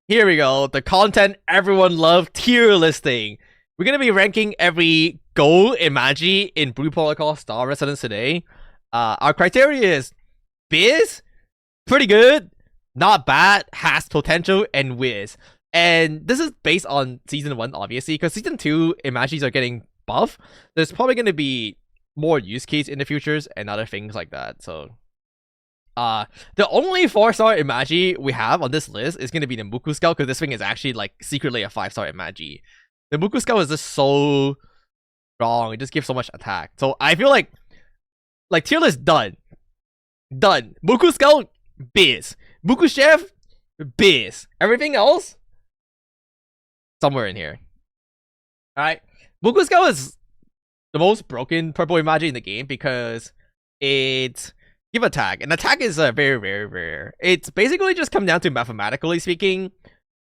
Here we go. The content everyone loved, tier listing. We're gonna be ranking every gold imagi in Blue Protocol Star Residence today. Our criteria is Biz, pretty good, not bad, has potential, and Wiz. And this is based on Season 1, obviously, because Season 2 imagis are getting buff. There's probably gonna be more use case in the futures and other things like that, so... the only 4-star imagi we have on this list is gonna be the Muku Scout, because this thing is actually like secretly a 5-star imagi. The Muku Scout is just so strong, it just gives so much attack. So I feel like tier list done. Muku Scout, biz. Muku Chef, biz. Everything else, somewhere in here. Alright. Muku Scout is the most broken purple imagi in the game because it give attack, and attack is very rare. It's basically just come down to, mathematically speaking,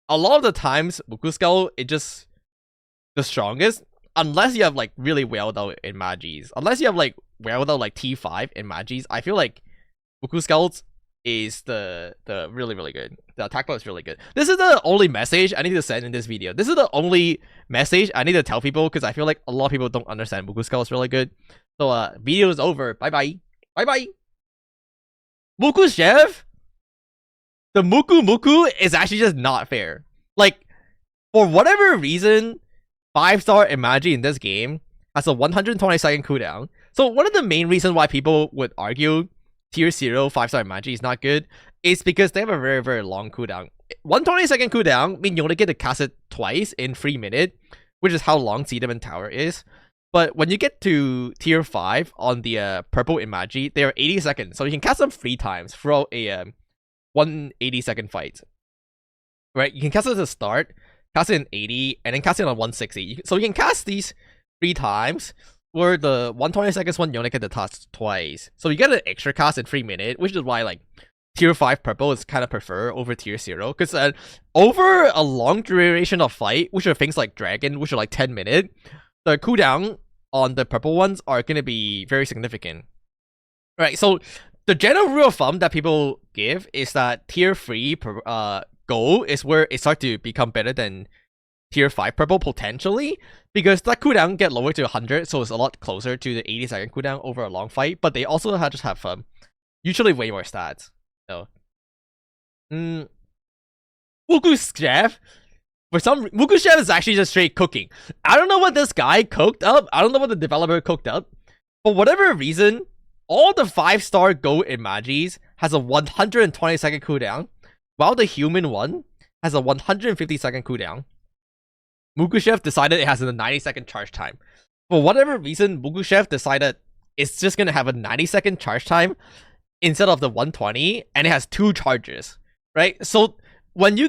a lot of the times Muku Scout is just the strongest unless you have like really well out imagis. Unless you have like well out like T5 imagis, I feel like Muku Scout is the really good. The attack power is really good. This is the only message I need to send in this video. This is the only message I need to tell people, because I feel like a lot of people don't understand Muku Scout is really good. So video is over. Bye bye. Muku Chef? The Muku is actually just not fair. Like, for whatever reason, 5-star imagi in this game has a 120-second cooldown. So one of the main reasons why people would argue tier 0 5-star imagi is not good is because they have a very long cooldown. 120-second cooldown means you only get to cast it twice in 3 minutes, which is how long Sediment Tower is. But when you get to tier 5 on the purple imagi, they are 80 seconds. So you can cast them 3 times throughout a 180-second fight. Right? You can cast it at the start, cast it in 80, and then cast it on 160. So you can cast these 3 times, where the 120 seconds one you only get to cast twice. So you get an extra cast in 3 minutes, which is why like tier 5 purple is kind of prefer over tier 0. Because over a long duration of fight, which are things like Dragon, which are like 10 minutes, the cooldown on the purple ones are going to be very significant. Right, so the general rule of thumb that people give is that tier 3 gold is where it starts to become better than tier 5 purple potentially, because that cooldown get lowered to 100, so it's a lot closer to the 80-second cooldown over a long fight, but they also just have usually way more stats. So Muku Chef, Muku Chef is actually just straight cooking. I don't know what this guy cooked up. I don't know what the developer cooked up. For whatever reason, all the 5-star gold imagis has a 120-second cooldown, while the human one has a 150-second cooldown. Muku Chef decided it has a 90-second charge time. For whatever reason, Muku Chef decided it's just gonna have a 90-second charge time instead of the 120, and it has 2 charges. Right? So when you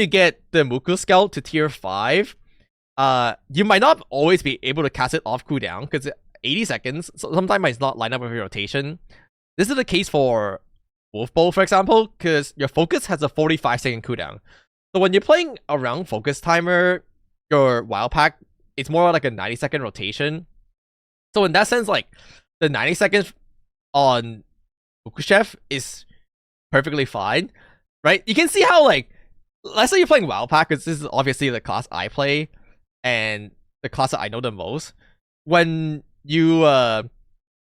get the Muku Scout to tier 5, you might not always be able to cast it off cooldown, because 80 seconds, so sometimes it's not line up with your rotation. This is the case for wolfbow, for example, because your focus has a 45-second cooldown. So when you're playing around focus timer, your wild pack, it's more like a 90-second rotation. So in that sense, like, the 90 seconds on Muku Chef is perfectly fine. Right? You can see how, like, let's say you're playing wild pack, because this is obviously the class I play and the class that I know the most. When you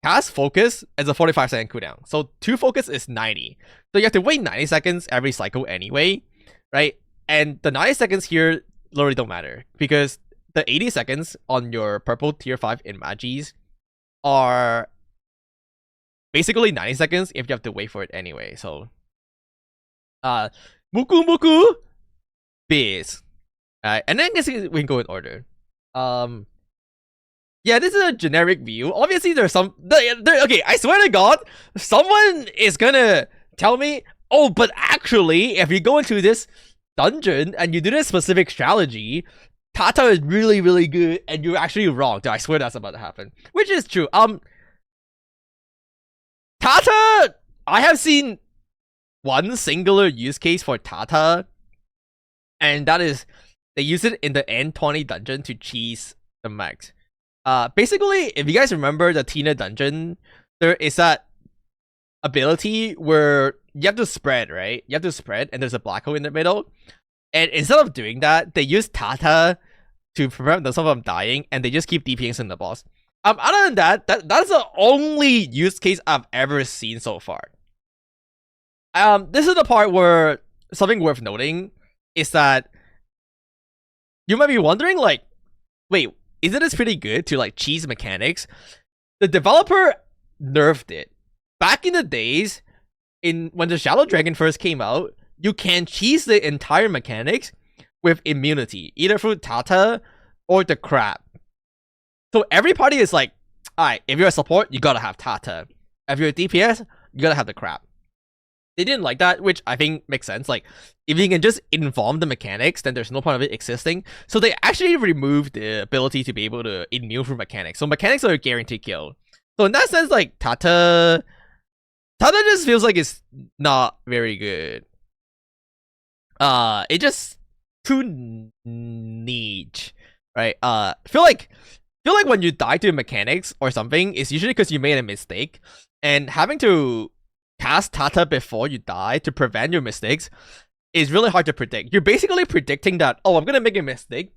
cast focus, it's a 45-second cooldown. So 2 focus is 90. So you have to wait 90 seconds every cycle anyway, right? And the 90 seconds here literally don't matter, because the 80 seconds on your purple tier 5 imagis are basically 90 seconds if you have to wait for it anyway. So Muku biz. And then I guess we can go in order. Yeah, this is a generic view. Obviously, there's some... okay, I swear to God, someone is gonna tell me, oh, but actually, if you go into this dungeon and you do this specific strategy, Tata is really good, and you're actually wrong. I swear that's about to happen. Which is true. Tata... I have seen one singular use case for Tata, and that is they use it in the N20 dungeon to cheese the max. Basically, if you guys remember the Tina dungeon, there is that ability where you have to spread, right? You have to spread, and there's a black hole in the middle. And instead of doing that, they use Tata to prevent themselves from dying, and they just keep DPing in the boss. Other than that, that's the only use case I've ever seen so far. This is the part where something worth noting is that you might be wondering, like, wait, isn't this pretty good to like cheese mechanics? The developer nerfed it. Back in the days, when the Shadow Dragon first came out, you can cheese the entire mechanics with immunity, either through Tata or the crab. So every party is like, alright, if you're a support, you gotta have Tata. If you're a DPS, you gotta have the crab. They didn't like that, which I think makes sense. Like, if you can just inform the mechanics, then there's no point of it existing. So they actually removed the ability to be able to immune through mechanics. So mechanics are a guaranteed kill. So in that sense, like, Tata just feels like it's not very good. It just too niche, right? Feel like when you die to mechanics or something, it's usually because you made a mistake, and having to cast Tata before you die to prevent your mistakes is really hard to predict. You're basically predicting that, oh, I'm gonna make a mistake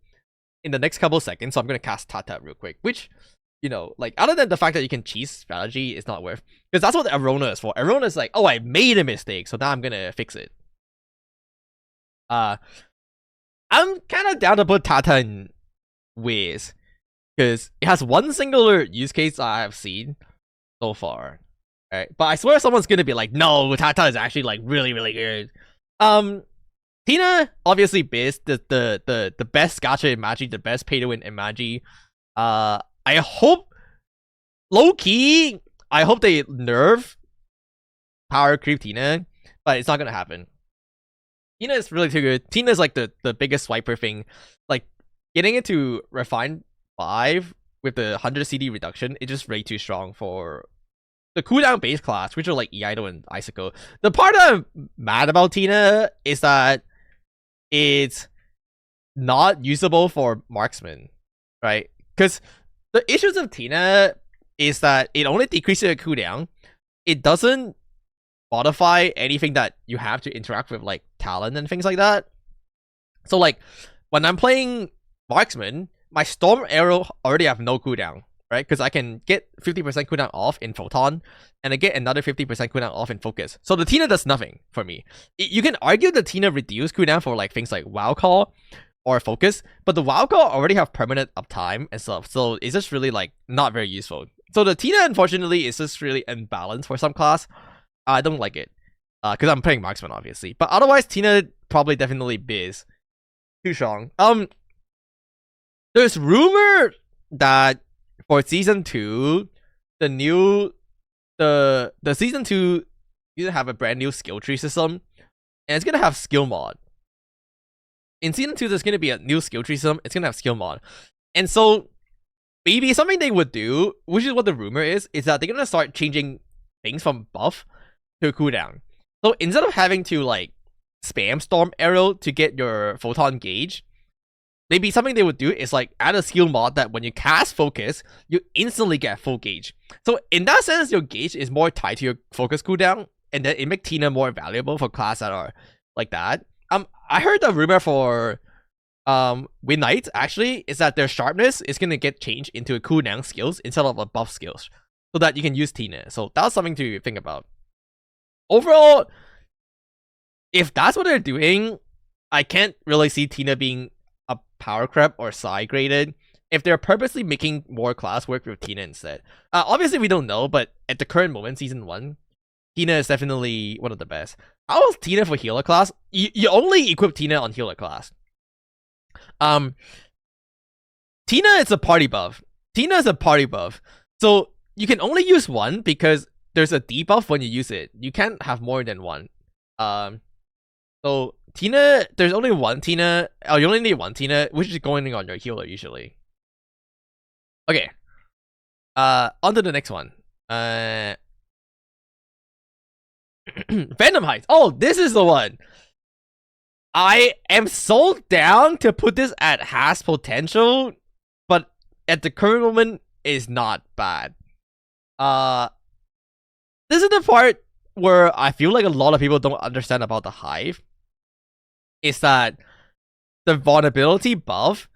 in the next couple seconds, so I'm gonna cast Tata real quick, which, you know, like, other than the fact that you can cheese strategy, is not worth, because that's what Arona is for. Arona is like, oh, I made a mistake, so now I'm gonna fix it. I'm kind of down to put Tata in Wiz, because it has one singular use case I have seen so far. Right, but I swear someone's gonna be like, no, Tata is actually like really, really good. Tina, obviously Biz, the best gacha imagi, the best pay to win imagi. I hope, low key, I hope they nerf power creep Tina, but it's not gonna happen. Tina is really too good. Tina is like the biggest swiper thing. Like, getting into Refine 5 with the 100 CD reduction, it's just way too strong for the cooldown base class, which are like Eido and Icicle. The part I'm mad about Tina is that it's not usable for marksman, right? Because the issues of Tina is that it only decreases your cooldown. It doesn't modify anything that you have to interact with, like talent and things like that. So like, when I'm playing marksman, my storm arrow already have no cooldown, right? Because I can get 50% cooldown off in Photon, and I get another 50% cooldown off in Focus. So the Tina does nothing for me. You can argue the Tina reduce cooldown for like things like Wow Call or Focus, but the Wow Call already have permanent uptime and stuff, so it's just really like not very useful. So the Tina, unfortunately, is just really imbalanced for some class. I don't like it, because I'm playing marksman, obviously. But otherwise, Tina probably definitely Biz. Too strong. There's rumor that for season 2, the season 2 is gonna have a brand new skill tree system, and it's gonna have skill mod. In season 2, there's gonna be a new skill tree system. It's gonna have skill mod, and so maybe something they would do, which is what the rumor is that they're gonna start changing things from buff to cooldown. So instead of having to like spam storm arrow to get your photon gauge, maybe something they would do is like add a skill mod that when you cast focus, you instantly get full gauge. So in that sense, your gauge is more tied to your focus cooldown, and then it makes Tina more valuable for class that are like that. I heard the rumor for Win Knight actually is that their sharpness is gonna get changed into a cooldown skills instead of a buff skills, so that you can use Tina. So that's something to think about. Overall, if that's what they're doing, I can't really see Tina being a power crab or side graded if they're purposely making more class work with Tina instead. Obviously we don't know, but at the current moment, season 1, Tina is definitely one of the best. How is Tina for healer class? You only equip Tina on healer class. Tina is a party buff. Tina is a party buff. So you can only use one because there's a debuff when you use it. You can't have more than one. So Tina, there's only one Tina. Oh, you only need one Tina, which is going on your healer usually. Okay. On to the next one. Venom Heights. Oh, this is the one. I am so down to put this at Haste potential, but at the current moment is not bad. This is the part where I feel like a lot of people don't understand about the Hive. Is that the vulnerability buff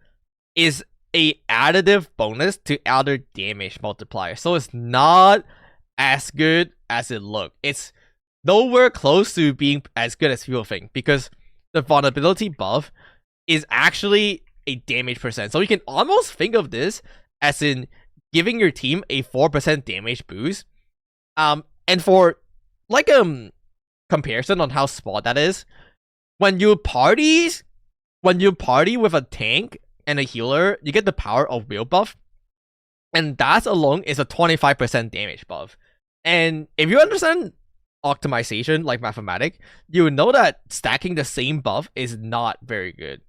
is a additive bonus to other damage multiplier. So it's not as good as it looks. It's nowhere close to being as good as people think, because the vulnerability buff is actually a damage percent. So you can almost think of this as in giving your team a 4% damage boost. And for like comparison on how small that is, when you party with a tank and a healer, you get the power of will buff, and that alone is a 25% damage buff. And if you understand optimization like mathematics, you know that stacking the same buff is not very good.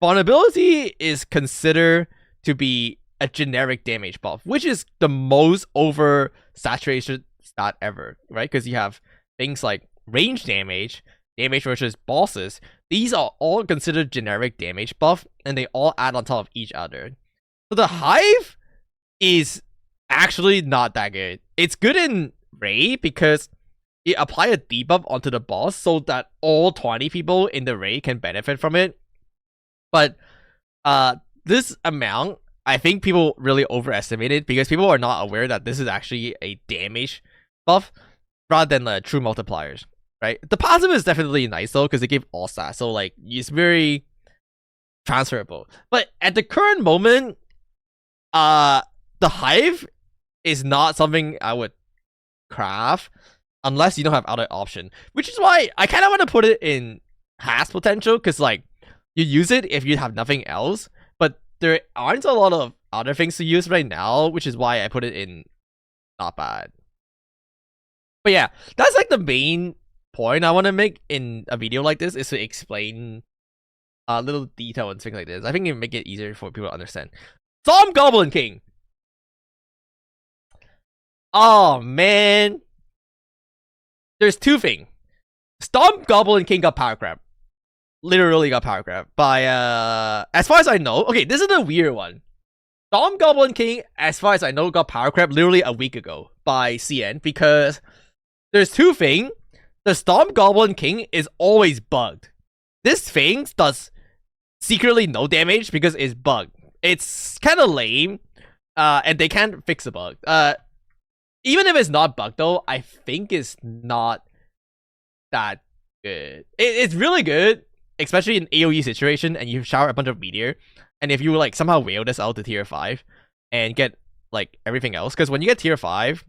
Vulnerability is considered to be a generic damage buff, which is the most oversaturation stat ever, right? Because you have things like range damage, damage versus bosses. These are all considered generic damage buff, and they all add on top of each other. So the Hive is actually not that good. It's good in raid because it apply a debuff onto the boss so that all 20 people in the raid can benefit from it. But this amount, I think people really overestimate it because people are not aware that this is actually a damage buff rather than true multipliers, right? The positive is definitely nice though because they give all stats, so like it's very transferable. But at the current moment, the Hive is not something I would craft unless you don't have other option, which is why I kind of want to put it in Haste potential, because like you use it if you have nothing else, but there aren't a lot of other things to use right now, which is why I put it in not bad. But yeah, that's like the main point I want to make in a video like this, is to explain a little detail and things like this. I think it make it easier for people to understand. Storm Goblin King. Oh man, there's two things. Storm Goblin King got power grab. Literally got power grab by as far as I know. Okay, this is the weird one. Storm Goblin King, as far as I know, got power grab literally a week ago by CN, because there's two things. The Storm Goblin King is always bugged. This thing does secretly no damage because it's bugged. It's kind of lame, and they can't fix the bug. Even if it's not bugged though, I think it's not that good. It's really good, especially in AoE situation, and you shower a bunch of meteor, and if you like somehow whale this out to tier 5 and get like everything else, because when you get tier 5,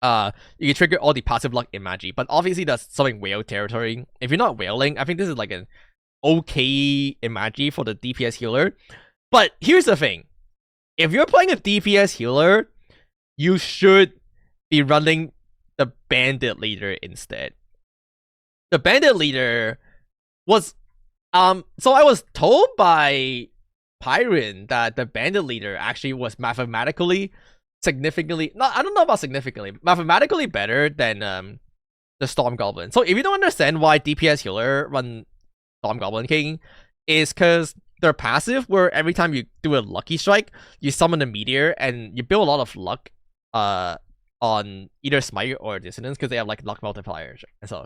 you can trigger all the passive luck imagi, but obviously that's something whale territory. If you're not whaling, I think this is like an okay imagi for the DPS healer. But here's the thing, if you're playing a DPS healer, you should be running the Bandit Leader instead. The Bandit Leader was so I was told by Pyron that the Bandit Leader actually was mathematically significantly, I don't know about significantly, mathematically better than the Storm Goblin. So if you don't understand why DPS healer run Storm Goblin King, is because their passive, where every time you do a lucky strike, you summon a meteor and you build a lot of luck on either smite or dissonance, because they have like luck multipliers and so.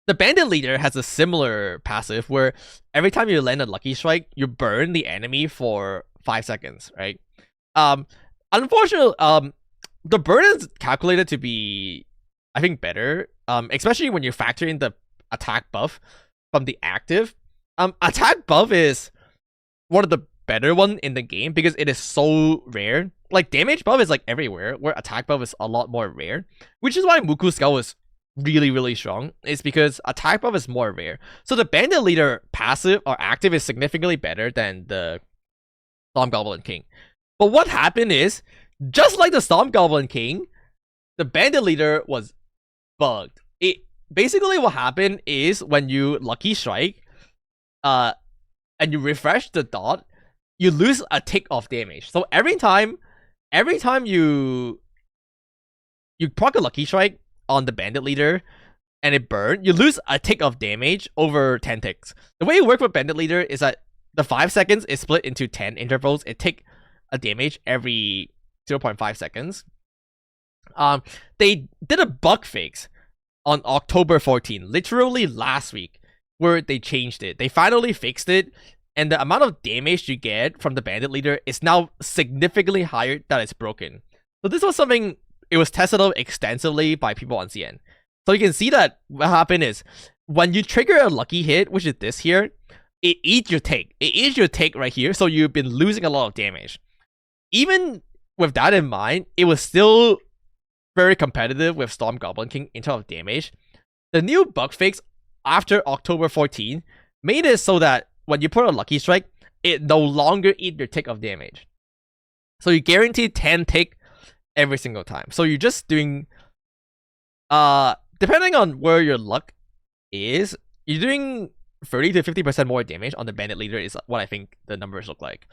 The Bandit Leader has a similar passive where every time you land a lucky strike, you burn the enemy for 5 seconds, right? Unfortunately, the burn is calculated to be, I think, better, especially when you factor in the attack buff from the active. Attack buff is one of the better one in the game because it is so rare. Like, damage buff is like everywhere, where attack buff is a lot more rare, which is why Muku Skull is really, really strong. It's because attack buff is more rare. So the Bandit Leader passive or active is significantly better than the Storm Goblin King. But what happened is, just like the Storm Goblin King, the Bandit Leader was bugged. It basically, what happened is, when you lucky strike, and you refresh the dot, you lose a tick of damage. So every time you proc a lucky strike on the Bandit Leader and it burns, you lose a tick of damage over 10 ticks. The way it works with Bandit Leader is that the 5 seconds is split into 10 intervals. It takes a damage every 0.5 seconds. They did a bug fix on October 14, literally last week, where they changed it. They finally fixed it, and the amount of damage you get from the Bandit Leader is now significantly higher that it's broken. So this was something, it was tested out extensively by people on CN. So you can see that what happened is, when you trigger a lucky hit, which is this here, it eats your take. It eats your take right here, so you've been losing a lot of damage. Even with that in mind, it was still very competitive with Storm Goblin King in terms of damage. The new bug fix after October 14 made it so that when you put a lucky strike, it no longer eats your tick of damage. So you guarantee 10 tick every single time. So you're just doing, depending on where your luck is, you're doing 30 to 50% more damage on the Bandit Leader is what I think the numbers look like.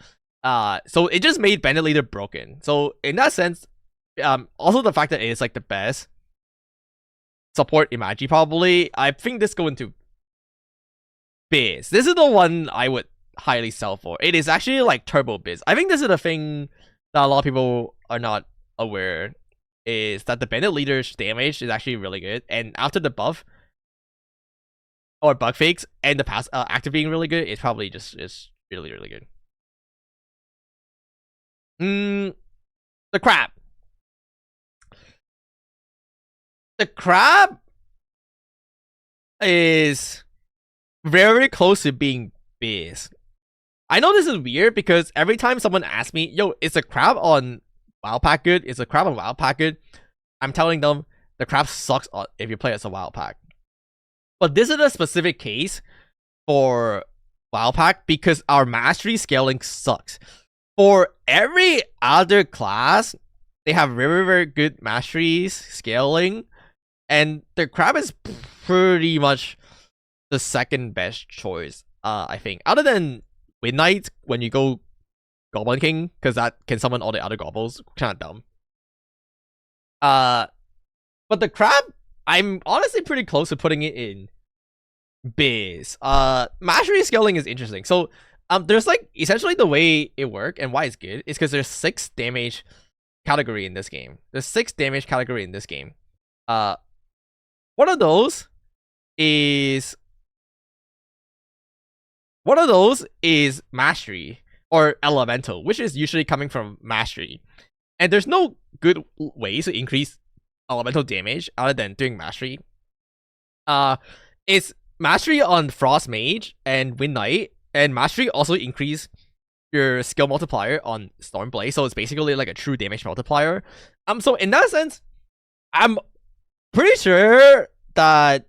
So it just made Bandit Leader broken. So in that sense, also the fact that it is like the best support imagi probably, I think this go into Biz. This is the one I would highly sell for. It is actually like Turbo Biz. I think this is the thing that a lot of people are not aware, is that the Bandit Leader's damage is actually really good, and after the buff or bug fix and the pass active being really good, it's probably just is really good. The crab. The crab is very close to being Biz. I know this is weird because every time someone asks me, yo, is the crab on Wild Pack good? Is the crab on Wild Pack good? I'm telling them the crab sucks if you play as a Wild Pack. But this is a specific case for Wild Pack because our mastery scaling sucks. For every other class, they have very good mastery scaling, and the crab is pretty much the second best choice, I think. Other than Midnight, when you go Goblin King, because that can summon all the other gobbles. Kind of dumb. But the crab, I'm honestly pretty close to putting it in Biz. Mastery scaling is interesting. So there's like essentially the way it works and why it's good is because there's 6 damage category in this game. There's 6 damage category in this game. One of those is mastery or elemental, which is usually coming from mastery. And there's no good ways to increase elemental damage other than doing mastery. It's mastery on Frost Mage and Wind Knight, and mastery also increase your skill multiplier on Stormblade, so it's basically like a true damage multiplier. So in that sense, I'm pretty sure that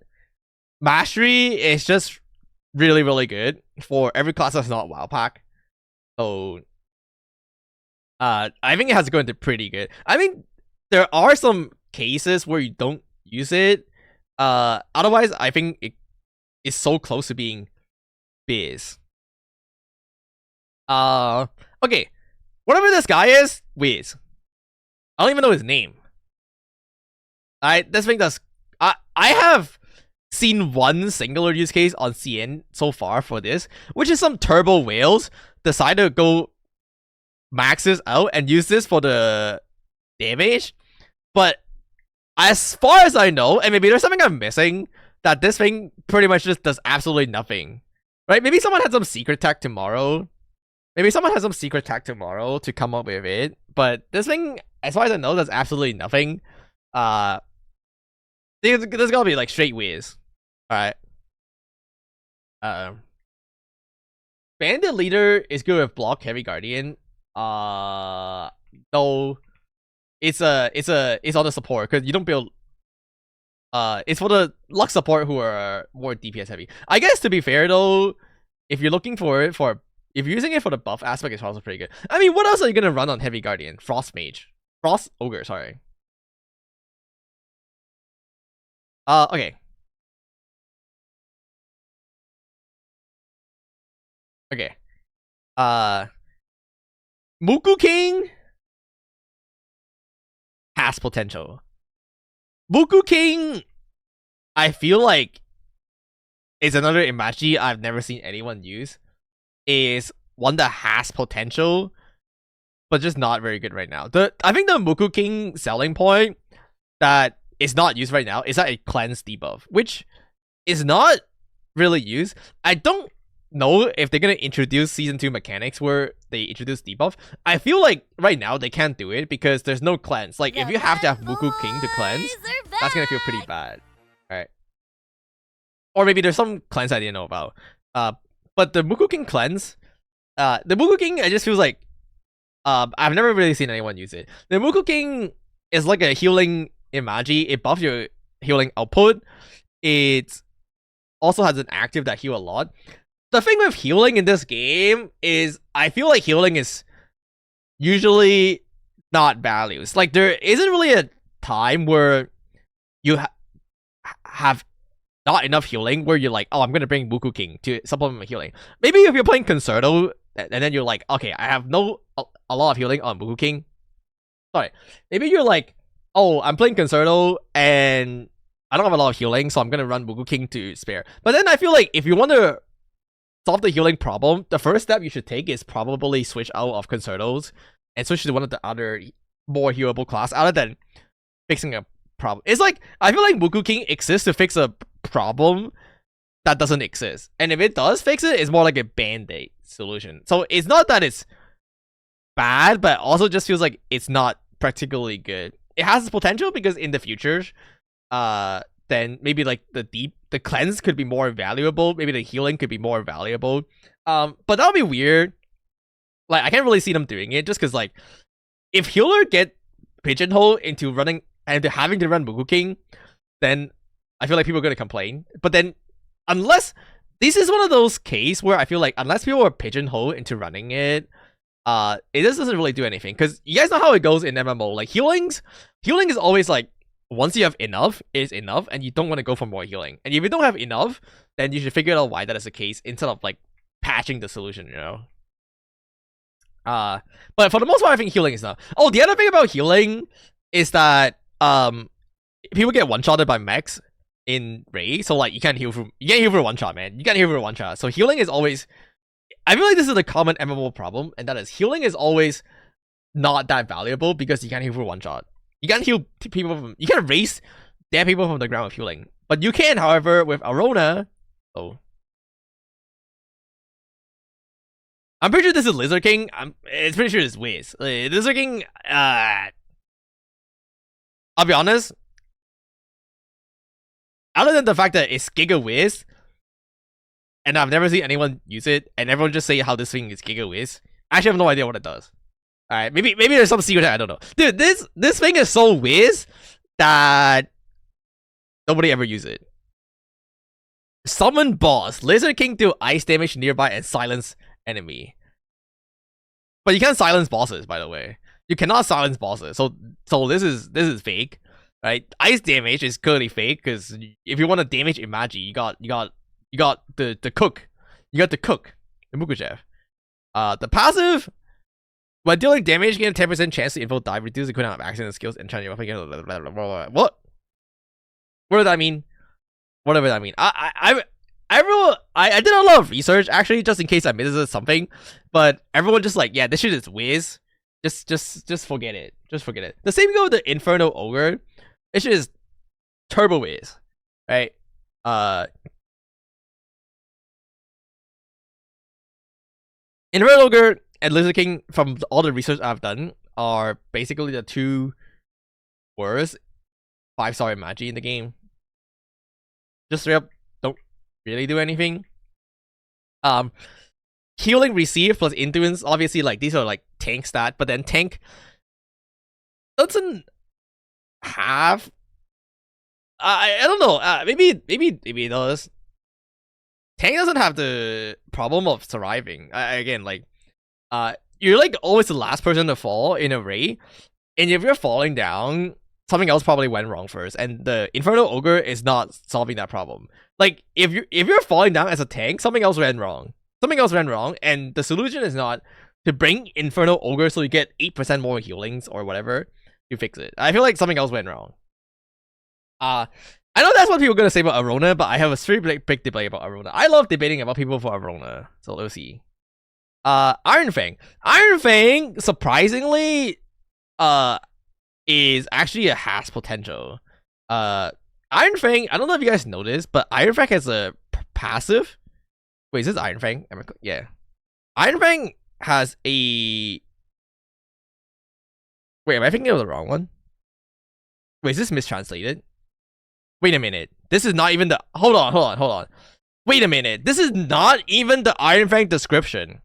mastery is just really good for every class that's not Wild Pack. So I think it has to go into pretty good. I mean, there are some cases where you don't use it. Otherwise, I think it is so close to being Biz. Okay. Whatever this guy is, Wiz. I don't even know his name. This thing does. I have seen one singular use case on CN so far for this, which is some turbo whales decide to go maxes out and use this for the damage. But as far as I know, and maybe there's something I'm missing, that this thing pretty much just does absolutely nothing. Right? Maybe someone had some secret tech tomorrow. Maybe someone has some secret tech tomorrow to come up with it. But this thing, as far as I know, does absolutely nothing. There's gotta be like straight whiz. Alright. Bandit Leader is good with block heavy guardian. No, it's on the support because you don't build. It's for the luck support who are more DPS heavy. I guess to be fair though, if you're looking for it if you're using it for the buff aspect, it's also pretty good. I mean, what else are you gonna run on heavy guardian? Frost Mage, Frost Ogre. Sorry. Okay. Okay. Muku King has potential. Muku King, I feel like, is another imagi I've never seen anyone use. Is one that has potential, but just not very good right now. I think the Muku King selling point that is not used right now is that it cleanse debuff, which is not really use. I don't know if they're gonna introduce season 2 mechanics where they introduce debuff. I feel like right now they can't do it because there's no cleanse. Like if you have to have Muku King to cleanse, that's gonna feel pretty bad. Alright. Or maybe there's some cleanse I didn't know about. But the Muku King cleanse, the Muku King, it just feels like I've never really seen anyone use it. The Muku King is like a healing imagi. It buffs your healing output. It also has an active that heal a lot. The thing with healing in this game is I feel like healing is usually not values. Like there isn't really a time where you have not enough healing where you're like, oh, I'm gonna bring Muku King to supplement my healing. Maybe if you're playing Concerto and then you're like, okay, I have a lot of healing on Muku King. Sorry, maybe you're like, oh, I'm playing Concerto and I don't have a lot of healing, so I'm gonna run Muku King to spare. But then I feel like if you want to solve the healing problem, the first step you should take is probably switch out of Concertos and switch to one of the other more healable class other than fixing a problem. It's like, I feel like Muku King exists to fix a problem that doesn't exist. And if it does fix it, it's more like a band-aid solution. So it's not that it's bad, but also just feels like it's not particularly good. It has potential because in the future, then maybe like the cleanse could be more valuable. Maybe the healing could be more valuable. But that would be weird. Like I can't really see them doing it just because like if healer get pigeonholed into running and having to run Muku King, then I feel like people are gonna complain. But then unless this is one of those cases where I feel like unless people are pigeonholed into running it, it just doesn't really do anything. Because you guys know how it goes in MMO. Like healing is always like once you have enough, it's enough, and you don't want to go for more healing. And if you don't have enough, then you should figure out why that is the case instead of like patching the solution, you know? But for the most part, I think healing is enough. Oh, the other thing about healing is that people get one-shotted by mechs in Ray, so like you can't heal for one shot, man. You can't heal for one shot. So healing is always, I feel like this is a common MMO problem, and that is healing is always not that valuable because you can't heal for one shot. You can't heal people from, you can't raise dead people from the ground with healing. But you can, however, with Arona. Oh. I'm pretty sure this is Lizard King. It's pretty sure it's Wiz. Lizard King, I'll be honest. Other than the fact that it's Giga Wiz, and I've never seen anyone use it, and everyone just say how this thing is Giga Wiz, I actually have no idea what it does. Alright, maybe there's some secret I don't know. Dude, this thing is so Wiz that nobody ever use it. Summon boss. Lizard King do ice damage nearby and silence enemy. But you can't silence bosses, by the way. You cannot silence bosses. So this is fake. Right? Ice damage is clearly fake, because if you want to damage imagi, you got the cook. You got the cook. The Muku Chef. The passive, when dealing damage, gain a 10% chance to info dive, reduce the cooldown of accident skills, and try your weapon. What? What does that mean? Whatever that mean. I did a lot of research actually, just in case I missed something, but everyone just like, yeah, this shit is Wiz. Just forget it. Just forget it. The same go with the Inferno Ogre. This shit is turbo Wiz, right? Inferno Ogre and Lizard King, from all the research I've done, are basically the two worst 5-star imagi in the game. Just straight up don't really do anything. Healing received plus influence, obviously like these are like tank stat, but then tank doesn't have, I don't know, maybe it does. Tank doesn't have the problem of surviving. Again, like you're like always the last person to fall in a raid, and if you're falling down, something else probably went wrong first, and the Inferno Ogre is not solving that problem. Like if you're falling down as a tank, something else went wrong. Something else went wrong, and the solution is not to bring Inferno Ogre so you get 8% more healings or whatever. You fix it. I feel like something else went wrong. I know that's what people are gonna say about Arona, but I have a big debate about Arona. I love debating about people for Arona, so let's see. Iron Fang. Iron Fang, surprisingly, is actually a Haste potential. Iron Fang, I don't know if you guys know this, but Iron Fang has a passive. Wait, is this Iron Fang? Yeah. Iron Fang has a... Wait, am I thinking of the wrong one? Wait, is this mistranslated? Wait a minute. This is not even the... Hold on. Wait a minute. This is not even the Iron Fang description.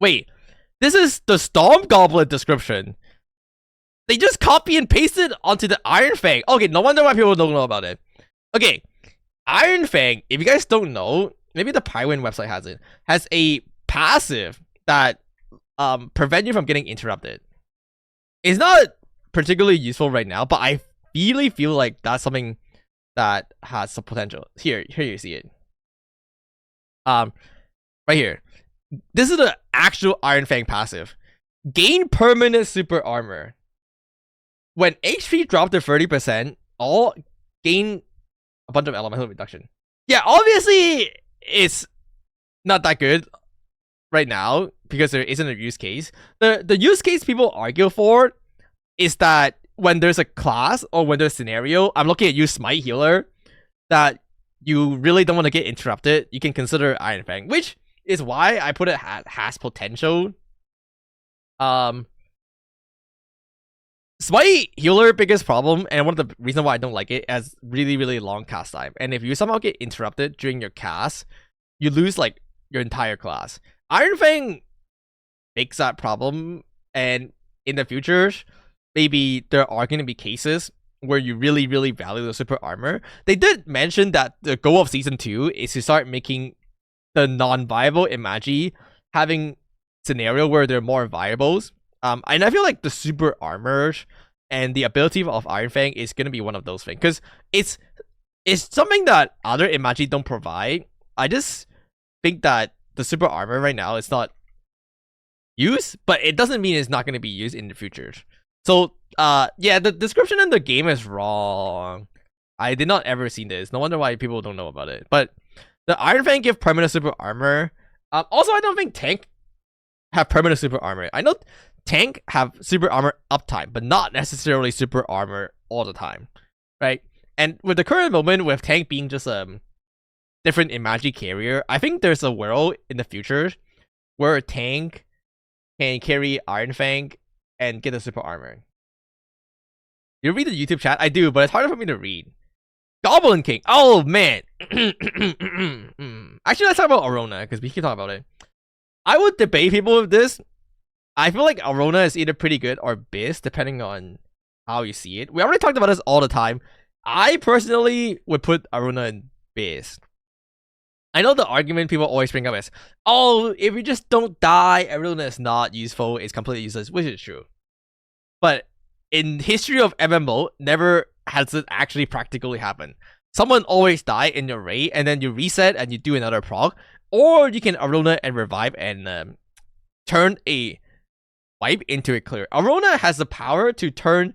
Wait. This is the Storm Goblin description. They just copy and pasted onto the Iron Fang. Okay, no wonder why people don't know about it. Okay. Iron Fang, if you guys don't know, maybe the Pywin website has it, has a passive that prevent you from getting interrupted. It's not particularly useful right now, but I really feel like that's something that has some potential. Here you see it. Right here. This is the actual Iron Fang passive. Gain permanent super armor. When HP drop to 30%, all gain a bunch of elemental reduction. Yeah, obviously it's not that good right now because there isn't a use case. The use case people argue for is that when there's a class or when there's a scenario, I'm looking at you, Smite Healer, that you really don't want to get interrupted, you can consider Iron Fang, which is why I put it has potential. Smite Healer biggest problem, and one of the reasons why I don't like it, has really long cast time. And if you somehow get interrupted during your cast, you lose like your entire class. Iron Fang makes that problem, and in the future, maybe there are going to be cases where you really value the super armor. They did mention that the goal of season 2 is to start making the non-viable imagi having scenario where they're more viables. And I feel like the super armor and the ability of Iron Fang is gonna be one of those things, because it's something that other imagi don't provide. I just think that the super armor right now is not used, but it doesn't mean it's not gonna be used in the future. So yeah, the description in the game is wrong. I did not ever see this. No wonder why people don't know about it. But the Iron Fang give permanent super armor. Also, I don't think Tank have permanent super armor. I know Tank have super armor uptime, but not necessarily super armor all the time, right? And with the current moment, with Tank being just a different imagi carrier, I think there's a world in the future where Tank can carry Iron Fang and get the super armor. You read the YouTube chat? I do, but it's harder for me to read. Goblin King. Oh man. Actually, let's talk about Arona, because we keep talking about it. I would debate people with this. I feel like Arona is either pretty good or biz, depending on how you see it. We already talked about this all the time. I personally would put Arona in biz. I know the argument people always bring up is, oh, if you just don't die, Arona is not useful, it's completely useless, which is true. But in history of MMO, never has it actually practically happened. Someone always die in your raid, and then you reset and you do another proc, or you can Arona and revive and turn a wipe into a clear. Arona has the power to turn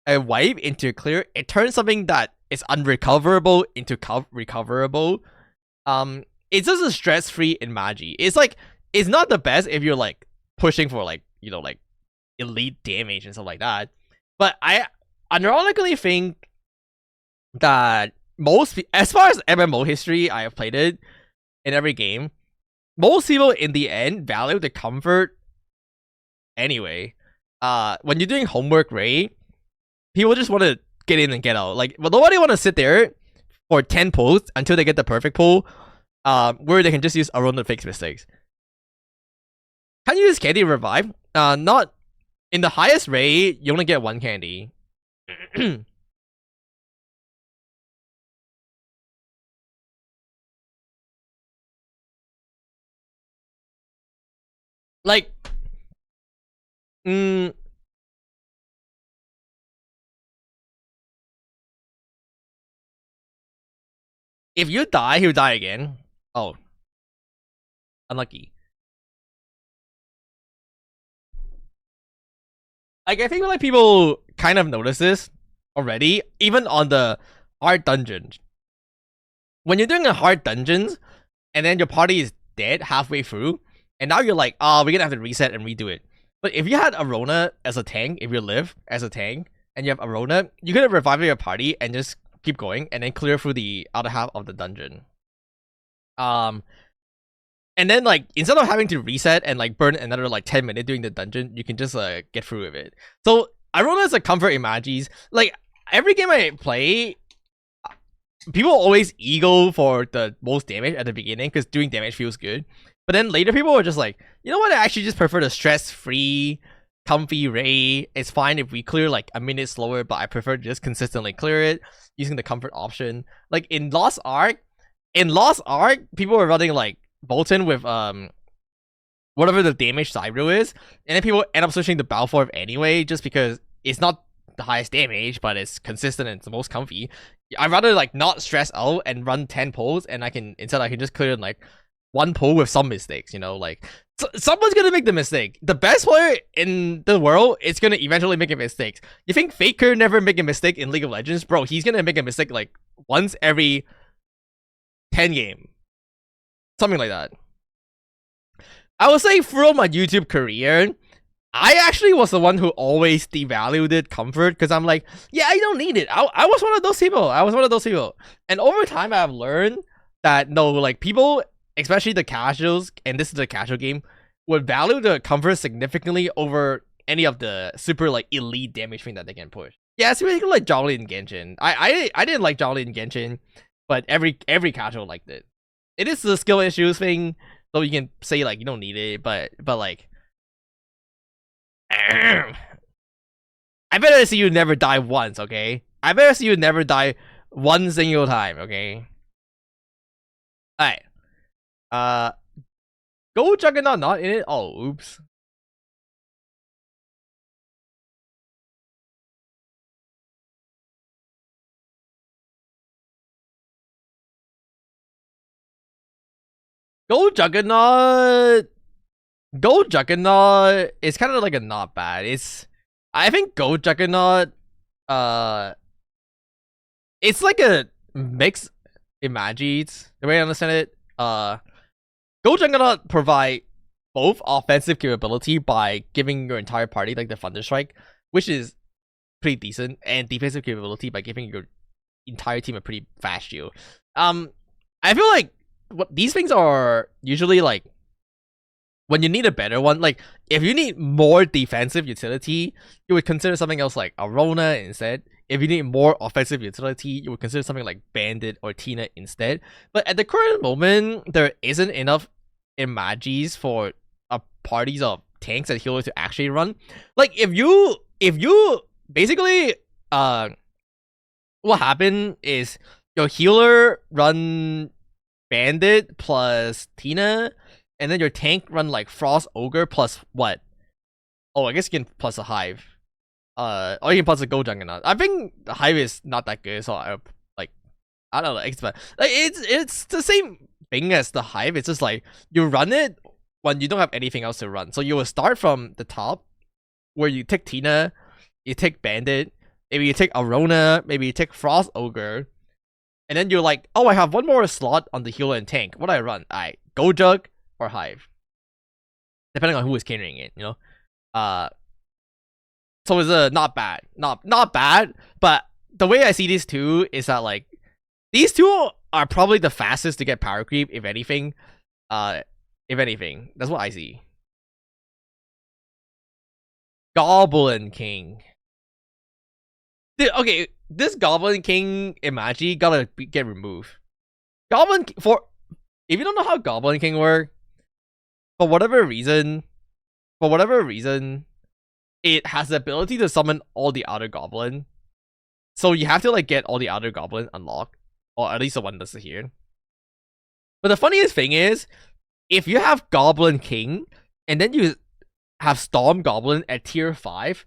a wipe into a clear. It turns something that is unrecoverable into recoverable. It's just a stress-free imagi. It's like, it's not the best if you're like pushing for like, you know, like elite damage and stuff like that. But I ironically think that most, as far as MMO history I have played it in every game, most people in the end value the comfort anyway. When you're doing homework raid, people just want to get in and get out. Like, well, nobody want to sit there for 10 pulls until they get the perfect pull, where they can just use Arona to fix mistakes. Can you use candy revive? Not in the highest raid. You only get 1 candy. Like, if you die, he'll die again. Oh, unlucky. Like, I think like people kind of notice this already, even on the hard dungeons. When you're doing a hard dungeons, and then your party is dead halfway through, and now you're like, oh, we're gonna have to reset and redo it. But if you had Arona as a tank, if you live as a tank, and you have Arona, you could have revived your party and just keep going, and then clear through the other half of the dungeon. And then like instead of having to reset and like burn another like 10 minutes doing the dungeon, you can just get through with it. So Arona is a comfort imagis. Like every game I play, people always ego for the most damage at the beginning because doing damage feels good. But then later people are just like, you know what? I actually just prefer the stress-free, comfy Ray. It's fine if we clear like a minute slower, but I prefer to just consistently clear it using the comfort option. Like in Lost Ark, people were running like Bolton with whatever the damage side row is, and then people end up switching to Balfour anyway, just because it's not the highest damage, but it's consistent and it's the most comfy. I'd rather like not stress out and run 10 pulls, and I can just clear like one pull with some mistakes, you know, like someone's gonna make the mistake. The best player in the world is gonna eventually make a mistake. You think Faker never make a mistake in League of Legends? Bro, he's gonna make a mistake like once every 10 game. Something like that. I would say throughout my YouTube career, I actually was the one who always devalued comfort because I'm like, yeah, I don't need it. I was one of those people. And over time, I've learned that no, like people, especially the casuals, and this is a casual game, would value the comfort significantly over any of the super like elite damage thing that they can push. Yeah, it's basically like Jolly in Genshin. I didn't like Jolly in Genshin, but every casual liked it. It is the skill issues thing, so you can say like you don't need it, but like I better see you never die once, okay? I better see you never die one single time, okay? Alright. Go Juggernaut not in it? Oh, oops. Go Juggernaut is kind of like a not bad. I think Go Juggernaut it's like a mix imagis, the way I understand it. Go Juggernaut provide both offensive capability by giving your entire party like the Thunder Strike, which is pretty decent, and defensive capability by giving your entire team a pretty fast shield. I feel like what these things are usually like when you need a better one, like if you need more defensive utility, you would consider something else like Arona instead. If you need more offensive utility, you would consider something like Bandit or Tina instead. But at the current moment, there isn't enough imagis for parties of tanks and healers to actually run. Like if you basically what happened is your healer run Bandit plus Tina, and then your tank run like Frost Ogre plus what? Oh, I guess you can plus a Hive. Or you can plus a Go Juggernaut. I think the Hive is not that good, so I don't know. It's the same thing as the Hive. It's just like you run it when you don't have anything else to run. So you will start from the top, where you take Tina, you take Bandit, maybe you take Arona, maybe you take Frost Ogre, and then you're like, oh, I have one more slot on the healer and tank. What do I run? Go Jug or Hive, depending on who is carrying it, you know. So it's not bad, not bad. But the way I see these two is that like these two are probably the fastest to get power creep, if anything. If anything, that's what I see. Goblin King. Dude, okay, this Goblin King imagi gotta get removed. If you don't know how Goblin King work, for whatever reason, it has the ability to summon all the other goblin. So you have to like get all the other goblin unlocked, or at least the one that's here. But the funniest thing is, if you have Goblin King and then you have Storm Goblin at tier 5,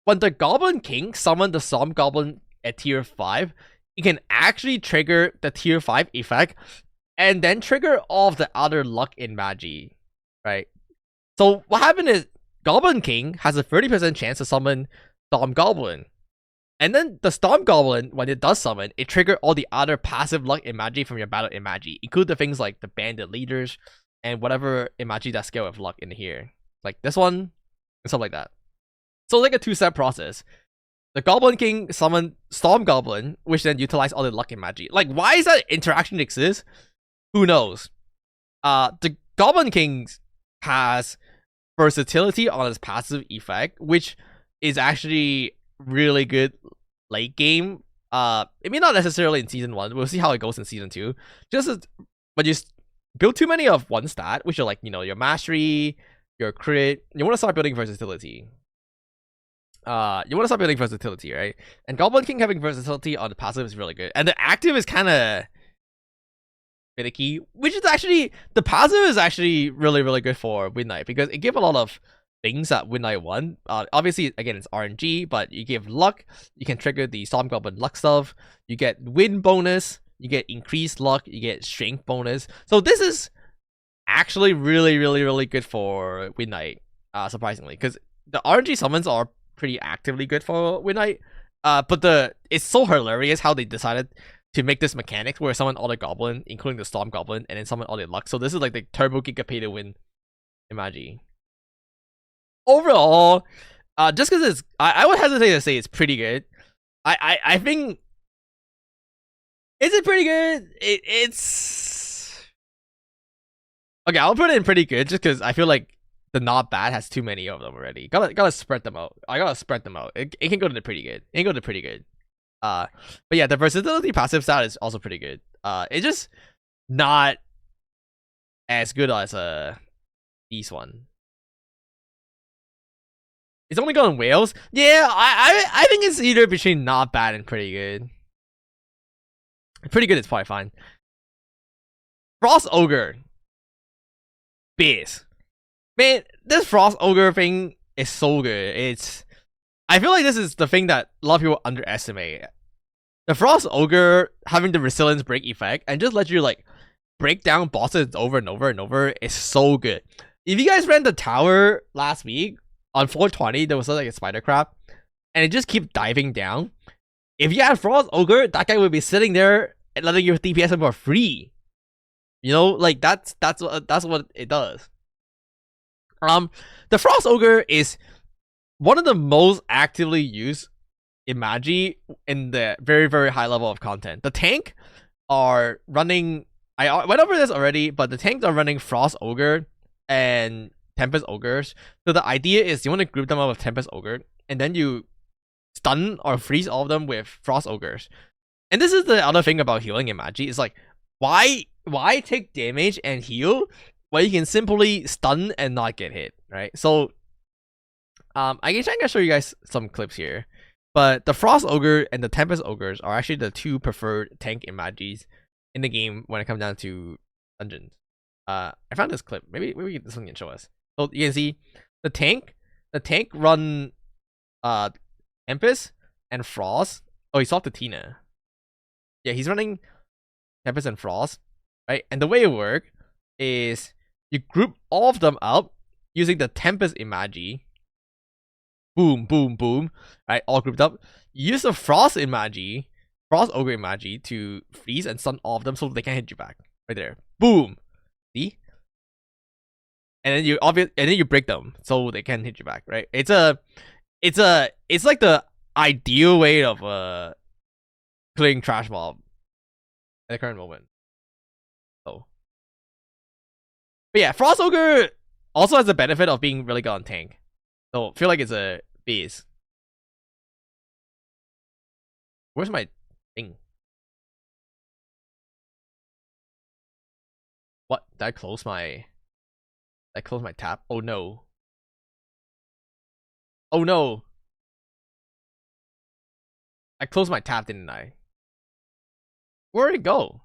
when the Goblin King summon the Storm Goblin at tier 5, you can actually trigger the tier 5 effect and then trigger all of the other luck in Magi, right? So what happened is Goblin King has a 30% chance to summon Storm Goblin. And then the Storm Goblin, when it does summon, it triggers all the other passive luck imagi from your battle imagi, include the things like the Bandit Leaders and whatever imagi that scale with luck in here. Like this one, and stuff like that. So like a two-step process. The Goblin King summon Storm Goblin, which then utilize all the luck imagi. Like, why is that interaction exist? Who knows? The Goblin King has versatility on his passive effect, which is actually really good late game. Maybe not necessarily in season 1. We'll see how it goes in season 2. Just as, but you build too many of one stat, which are like, you know, your mastery, your crit. You want to start building versatility. Right? And Goblin King having versatility on the passive is really good. And the active is kind of finicky, which is actually, the passive is actually really, really good for Win Knight because it gives a lot of things that Win Knight won. Obviously, again, it's RNG, but you give luck. You can trigger the Storm Goblin luck stuff. You get win bonus. You get increased luck. You get strength bonus. So this is actually really, really, really good for Win Knight, surprisingly, because the RNG summons are pretty actively good for Win Knight. But it's so hilarious how they decided to make this mechanic where summon all the goblin, including the Storm Goblin, and then summon all the luck. So this is like the turbo Giga pay to win imagi. Overall, just because it's, I would hesitate to say it's pretty good. I think, is it pretty good? It's okay. I'll put it in pretty good just because I feel like the not bad has too many of them already. Gotta spread them out. I gotta spread them out. It can go to the pretty good. It can go to pretty good. But yeah, the versatility passive stat is also pretty good. It's just not as good as Beast one. It's only going whales. Yeah, I think it's either between not bad and pretty good. Pretty good is probably fine. Frost Ogre. Biz. Man, this Frost Ogre thing is so good. I feel like this is the thing that a lot of people underestimate. The Frost Ogre having the resilience break effect and just let you like break down bosses over and over and over is so good. If you guys ran the tower last week on 420, there was like a spider crab and it just keep diving down. If you had Frost Ogre, that guy would be sitting there and letting you DPS him for free. You know, like that's what it does. The Frost Ogre is one of the most actively used imagi in the very, very high level of content. The tank are running, I went over this already, but the tanks are running Frost Ogre and Tempest Ogres. So the idea is you want to group them up with Tempest Ogre, and then you stun or freeze all of them with Frost Ogres. And this is the other thing about healing imagi. It's like, why take damage and heal when you can simply stun and not get hit, right? So I can show you guys some clips here. But the Frost Ogre and the Tempest Ogres are actually the two preferred tank imagis in the game when it comes down to dungeons. I found this clip. Maybe this one can show us. So you can see the tank run Tempest and Frost. Oh, he swapped to Tina. Yeah, he's running Tempest and Frost, right? And the way it works is you group all of them up using the Tempest imagi. Boom, boom, boom. Right, all grouped up. You use the Frost Ogre imagi to freeze and stun all of them so they can't hit you back. Right there. Boom. See? And then you break them so they can't hit you back, right? It's like the ideal way of clearing trash mob at the current moment. So, but yeah, Frost Ogre also has the benefit of being really good on tank. So I feel like it's a base. Where's my thing? What? Did I close my tab? Oh no. Oh no. I closed my tab, didn't I? Where did it go?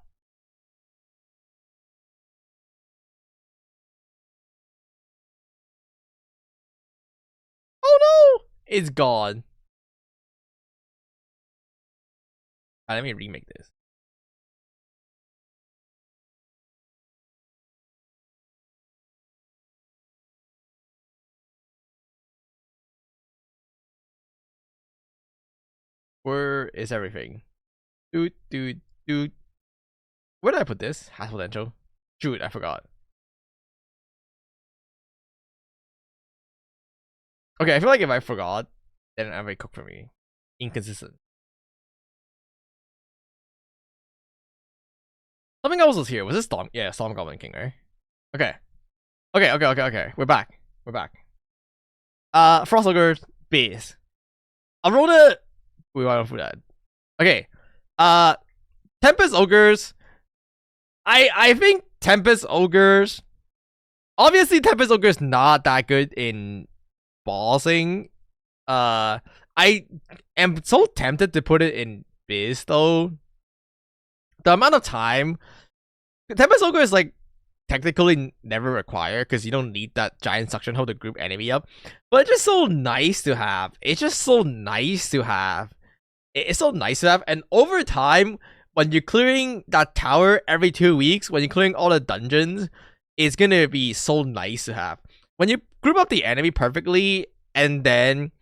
Oh no! It's gone. Let me remake this. Where is everything? Dude. Where did I put this? Has potential. Shoot, I forgot. Okay, I feel like if I forgot, then everybody cook for me. Inconsistent. Something else was here. Was this Storm? Yeah, Storm Goblin King, right? Okay. Okay. We're back. Frost Ogre base. Arona. We went through that. Okay. Tempest Ogres. I think Tempest Ogres. Obviously, Tempest Ogre is not that good in bossing. I am so tempted to put it in Biz though. The amount of time Tempest Ogre is like technically never required because you don't need that giant suction hole to group enemy up. But it's just so nice to have. It's so nice to have, and over time, when you're clearing that tower every 2 weeks, when you're clearing all the dungeons, it's gonna be so nice to have. When you group up the enemy perfectly, and then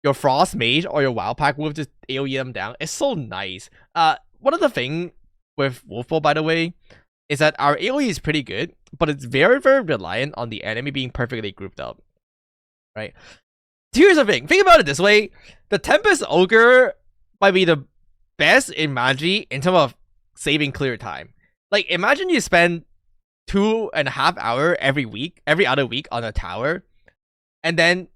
your Frost Mage or your Wild Pack will just AoE them down, it's so nice. One of the thing with wolfbow, by the way, is that our AoE is pretty good, but it's very, very reliant on the enemy being perfectly grouped up. Right? Here's the thing. Think about it this way. The Tempest Ogre might be the best imagi in terms of saving clear time. Like, imagine you spend 2.5 hours every other week on a tower, and then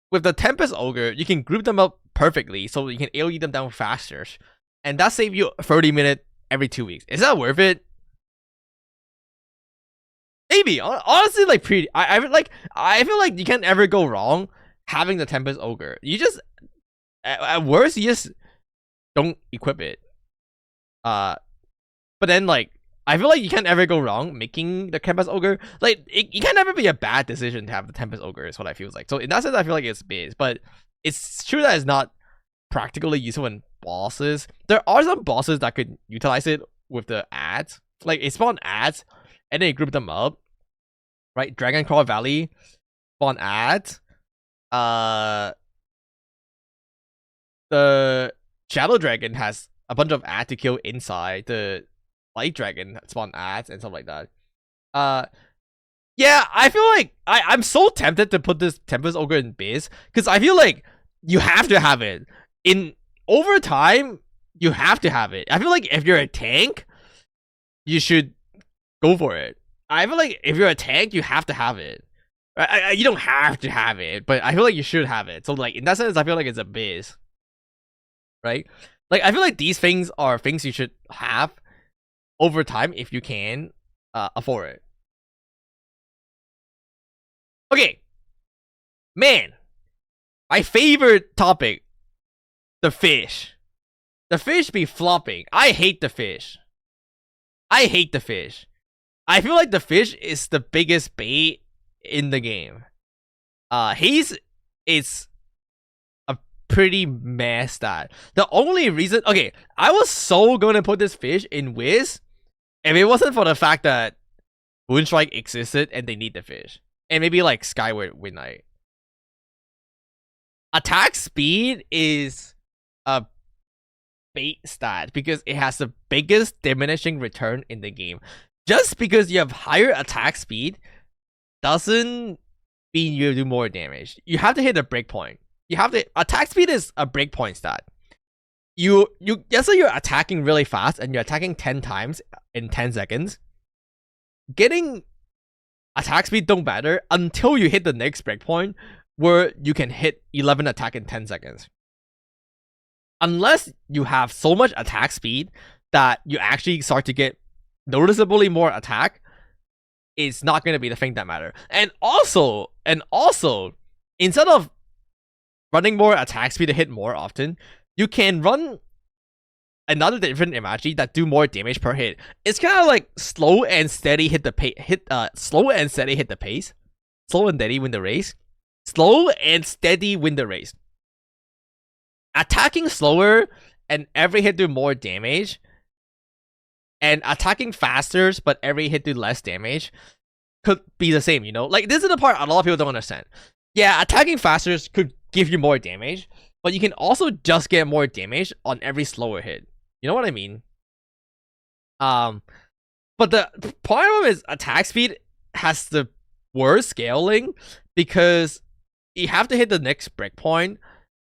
with the Tempest Ogre, you can group them up perfectly so you can AoE them down faster, and that saves you 30 minutes every 2 weeks. Is that worth it? Maybe. Honestly, like I feel like you can't ever go wrong having the Tempest Ogre. You just at worst you just don't equip it. But then like I feel like you can't ever go wrong making the Tempest Ogre. Like it can never be a bad decision to have the Tempest Ogre. Is what I feel like. So in that sense, I feel like it's biz. But it's true that it's not practically useful in bosses. There are some bosses that could utilize it with the ads. Like it spawn ads, and then you group them up. Right, Dragon Crawl Valley, spawn ads. The Shadow Dragon has a bunch of ads to kill inside. The Light Dragon spawn ads and stuff like that. Yeah, I feel like I'm so tempted to put this Tempest Ogre in Biz because I feel like you have to have it in over time. You have to have it. I feel like if you're a tank, you should go for it. I feel like if you're a tank, you have to have it. You don't have to have it, but I feel like you should have it. So like in that sense, I feel like it's a biz, right? Like I feel like these things are things you should have over time if you can afford it. Okay, man, my favorite topic, the fish. The fish be flopping. I hate the fish. I feel like the fish is the biggest bait in the game. Haste is a pretty mess stat. The only reason, okay, I was so gonna put this fish in Wiz if it wasn't for the fact that Moonstrike existed and they need the fish. And maybe like Skyward Midnight. Attack speed is a bait stat because it has the biggest diminishing return in the game. Just because you have higher attack speed doesn't mean you do more damage. You have to hit a breakpoint. You have to attack speed is a breakpoint stat. Let's say you're attacking really fast and you're attacking 10 times in 10 seconds. Getting attack speed don't matter until you hit the next breakpoint where you can hit 11 attack in 10 seconds. Unless you have so much attack speed that you actually start to get noticeably more attack, it's not going to be the thing that matter. And also, instead of running more attack speed to hit more often, you can run another different imagi that do more damage per hit. It's kind of like slow and steady hit the pace. Slow and steady hit the pace. Slow and steady win the race. Slow and steady win the race. Attacking slower and every hit do more damage, and attacking faster but every hit do less damage could be the same, you know? Like, this is the part a lot of people don't understand. Yeah, attacking faster could give you more damage, but you can also just get more damage on every slower hit. You know what I mean? But the problem is attack speed has the worst scaling because you have to hit the next breakpoint,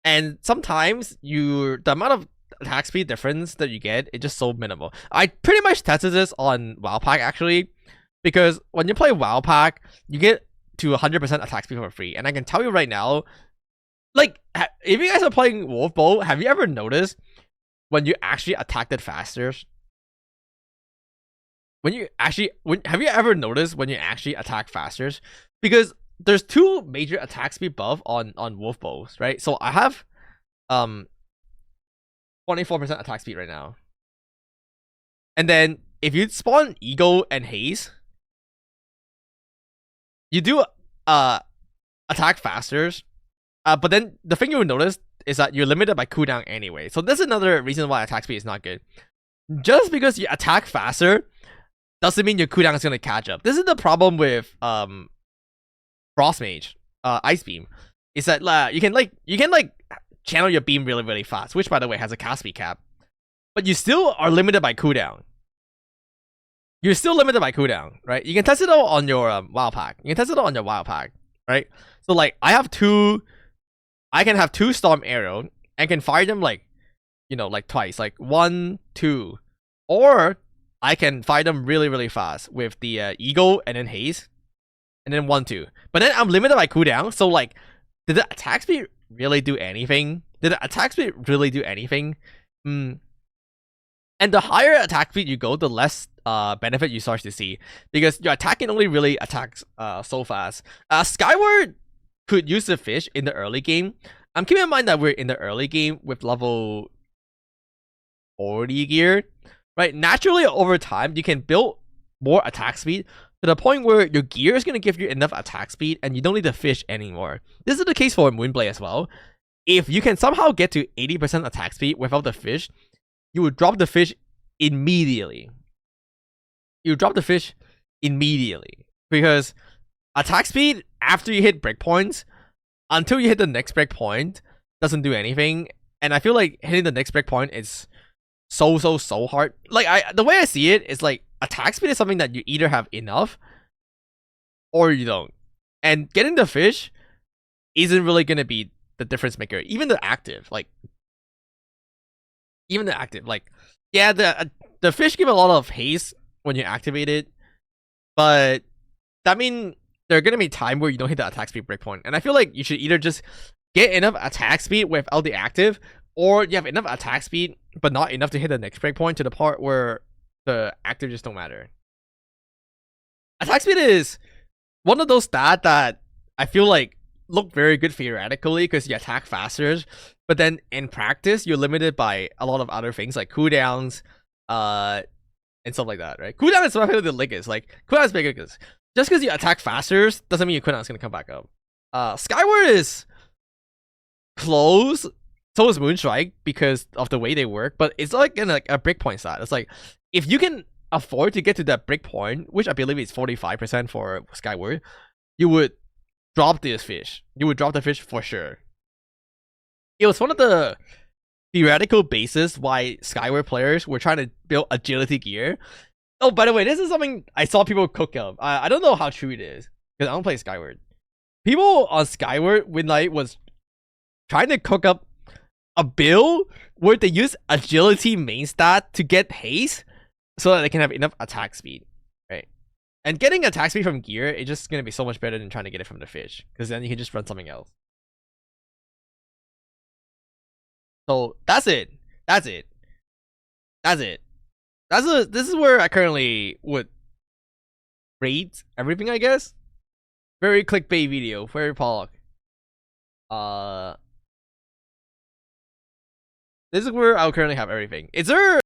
and sometimes the amount of attack speed difference that you get is just so minimal. I pretty much tested this on WoW Pack actually, because when you play WoW Pack, you get to 100% attack speed for free. And I can tell you right now, like, if you guys are playing wolfbow, have you ever noticed when you actually attacked it faster? Have you ever noticed when you actually attack faster? Because there's two major attack speed buff on wolfbows, right? So I have 24% attack speed right now. And then if you spawn Eagle and Haste, you do attack faster. But then the thing you'll notice is that you're limited by cooldown anyway. So this is another reason why attack speed is not good. Just because you attack faster doesn't mean your cooldown is gonna catch up. This is the problem with Frost Mage, Ice Beam. Is that you can channel your beam really fast, which by the way has a cast speed cap, but you still are limited by cooldown. You're still limited by cooldown, right? You can test it out on your WoW Pack. You can test it out on your WoW Pack, right? So like I can have two Storm Arrow and can fire them like twice, like 1, 2, or I can fire them really fast with the Eagle and then Haste, and then 1, 2. But then I'm limited by cooldown, so like, did the attack speed really do anything? And the higher attack speed you go, the less benefit you start to see, because your attacking only really attacks so fast. Skyward could use the fish in the early game. Keep in mind that we're in the early game with level 40 gear, right? Naturally, over time, you can build more attack speed to the point where your gear is going to give you enough attack speed and you don't need the fish anymore. This is the case for Moonblade as well. If you can somehow get to 80% attack speed without the fish, you would drop the fish immediately. Because attack speed after you hit breakpoints until you hit the next breakpoint doesn't do anything. And I feel like hitting the next breakpoint is so hard. Like the way I see it is like attack speed is something that you either have enough or you don't. And getting the fish isn't really gonna be the difference maker. Even the active, yeah, the fish give a lot of haste when you activate it, but that means there are gonna be time where you don't hit the attack speed breakpoint. And I feel like you should either just get enough attack speed without the active, or you have enough attack speed but not enough to hit the next breakpoint to the part where the active just don't matter. Attack speed is one of those stats that I feel like look very good theoretically because you attack faster, but then in practice you're limited by a lot of other things like cooldowns, and stuff like that, right? Cooldown is definitely the biggest. Like cooldown is bigger because just because you attack faster doesn't mean your cooldown is gonna come back up. Skyward is close. So is Moonstrike because of the way they work, but it's like in a breakpoint stat. It's like if you can afford to get to that breakpoint, which I believe is 45% for Skyward, you would drop this fish. You would drop the fish for sure. It was one of the theoretical basis why Skyward players were trying to build agility gear. Oh, by the way, this is something I saw people cook up. I don't know how true it is because I don't play Skyward. People on Skyward Midnight was trying to cook up a build where they use agility main stat to get haste so that they can have enough attack speed, right? And getting attack speed from gear is just gonna be so much better than trying to get it from the fish, because then you can just run something else. So that's it. This is where I currently would rate everything, I guess. Very clickbait video, very Pollock. This is where I'll currently have everything. Is there